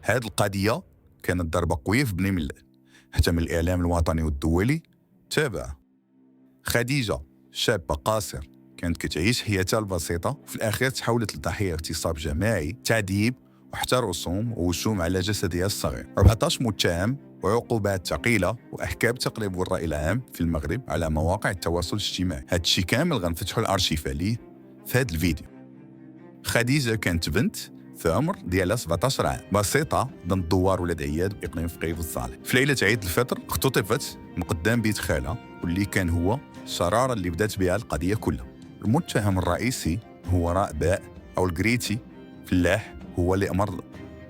هذه القضية كانت ضربة قوية في بني ملال، حتى من الإعلام الوطني والدولي تابع. خديجة شابة قاصر كانت كتعيش حياتها البسيطة، في الأخير تحولت لضحية اغتصاب جماعي، تعذيب وحتى رسوم ووشوم على جسدها الصغير. 14 متهم وعقوبات ثقيلة وأحكام تقلب الرأي العام في المغرب على مواقع التواصل الاجتماعي. هاد الشي كامل غنفتحوا الأرشيف عليه في هاد الفيديو. خديجة كانت بنت في عمر ديالها 17 عام، بسيطة ضمن الدوار ولاد عياد بإقليم فقيه الصالح. في ليلة عيد الفطر اختطفت من قدام بيت خالها، واللي كان هو الشرارة اللي بدات بها القضية كلها. المتهم الرئيسي هو راء أو القريتي فلاح، هو اللي أمر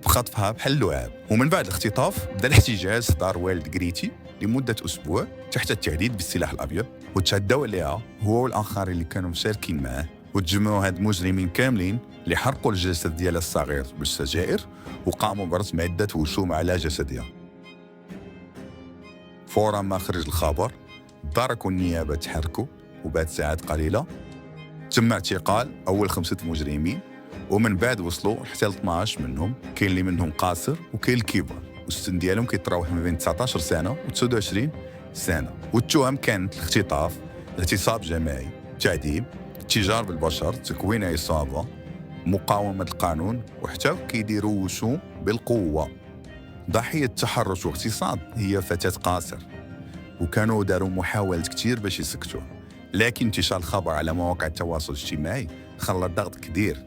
بخطفها بحل اللعاب. ومن بعد الاختطاف بدا الاحتجاز في دار والد قريتي لمدة أسبوع تحت التهديد بالسلاح الأبيض، وتشدوا عليها هو والآخرين اللي كانوا مشاركين معاه، وتجمعوا هاد المجرمين كاملين اللي حرقوا الجسد ديالها الصغير بالسجائر وقاموا برسم عدة وشوم على جسدها. فورا ما خرج الخبر الدرك والنيابة تحركوا، وبعد ساعات قليلة تم اعتقال أول 5 مجرمين، ومن بعد وصلوا حتى 12 منهم، كاين اللي منهم قاصر وكاين الكبار، والسن ديالهم كيتراوح ما بين 19 سنة و 29 سنة. والتهم كانت الاختطاف، اغتصاب جماعي، تعذيب، التجار بالبشر، تكوين عصابة، مقاومة القانون، وحتى كيديروا وشوم بالقوة. ضحية التحرش واغتصاب هي فتاة قاصر، وكانوا داروا محاولات كتير باش يسكتوه، لكن انتشار الخبر على مواقع التواصل الاجتماعي خلى الضغط كبير،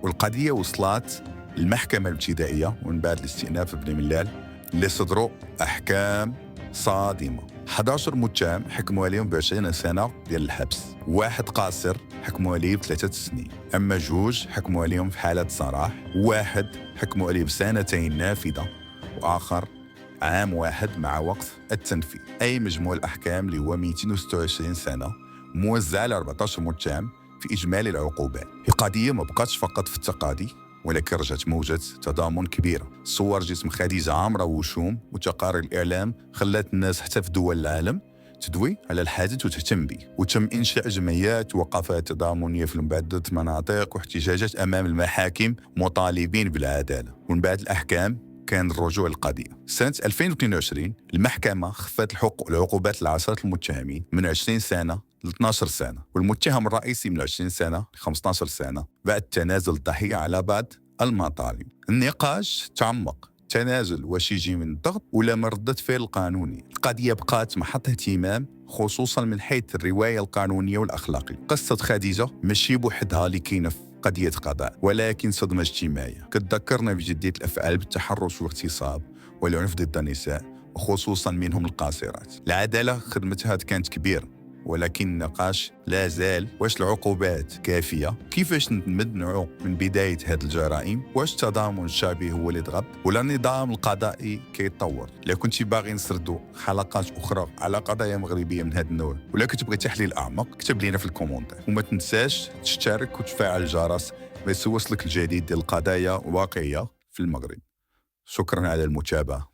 والقضية وصلت للمحكمة الابتدائية. ومن بعد الاستئناف بني ملال اللي صدروا أحكام صادمة. 11 متهم حكموا عليهم ب20 سنة ديال الحبس، واحد قاصر حكموا عليه ب3 سنين، أما 2 حكموا عليهم في حالة سراح، واحد حكموا عليه ب2 نافذة، وآخر عام واحد مع وقف التنفيذ. أي مجموع الأحكام اللي هو 226 سنة موزع على 14 متهم في إجمالي العقوبات. القضية ما بقاتش فقط في التقاضي، ولكن رجعت موجة تضامن كبيرة. صور جسم خديجة عامرة وشوم وتقارير الإعلام خلات الناس حتى في دول العالم تدوي على الحادث وتهتم به، وتم إنشاء جمعيات ووقفات تضامنية في مبادرة مناطق واحتجاجات أمام المحاكم مطالبين بالعدالة. ومن بعد الأحكام كان الرجوع للقضية. سنة 2022 المحكمة خفت العقوبات لعشرة المتهمين من 20 سنة ل 12 سنة، والمتهم الرئيسي من 20 سنة ل 15 سنة، بعد تنازل الضحية على بعض المطالب. النقاش تعمق، تنازل واش يجي من الضغط ولا من ردة فعل القانوني. القضية بقات محط اهتمام خصوصا من حيث الرواية القانونية والأخلاقية. قصة خديجة ماشي بوحدها اللي كاينة في قضية قضاء، ولكن صدمة اجتماعية كتذكرنا بجدية الأفعال بالتحرش والاغتصاب والعنف ضد النساء، وخصوصا منهم القاصرات. العدالة خدمتها كانت كبيرة، ولكن النقاش لا زال واش العقوبات كافية، كيفاش نمنعوا من بداية هذه الجرائم، واش التضامن الشعبي هو اللي ضغط ولا النظام القضائي كيتطور. لا كنتي باغي نسردوا حلقات أخرى على قضايا مغربية من هذا النوع ولا كتبغي تحليل أعمق، كتب لينا في الكومنتات، وما تنساش تشترك وتفعل الجرس باش يوصلك الجديد ديال القضايا واقعية في المغرب. شكرا على المتابعة.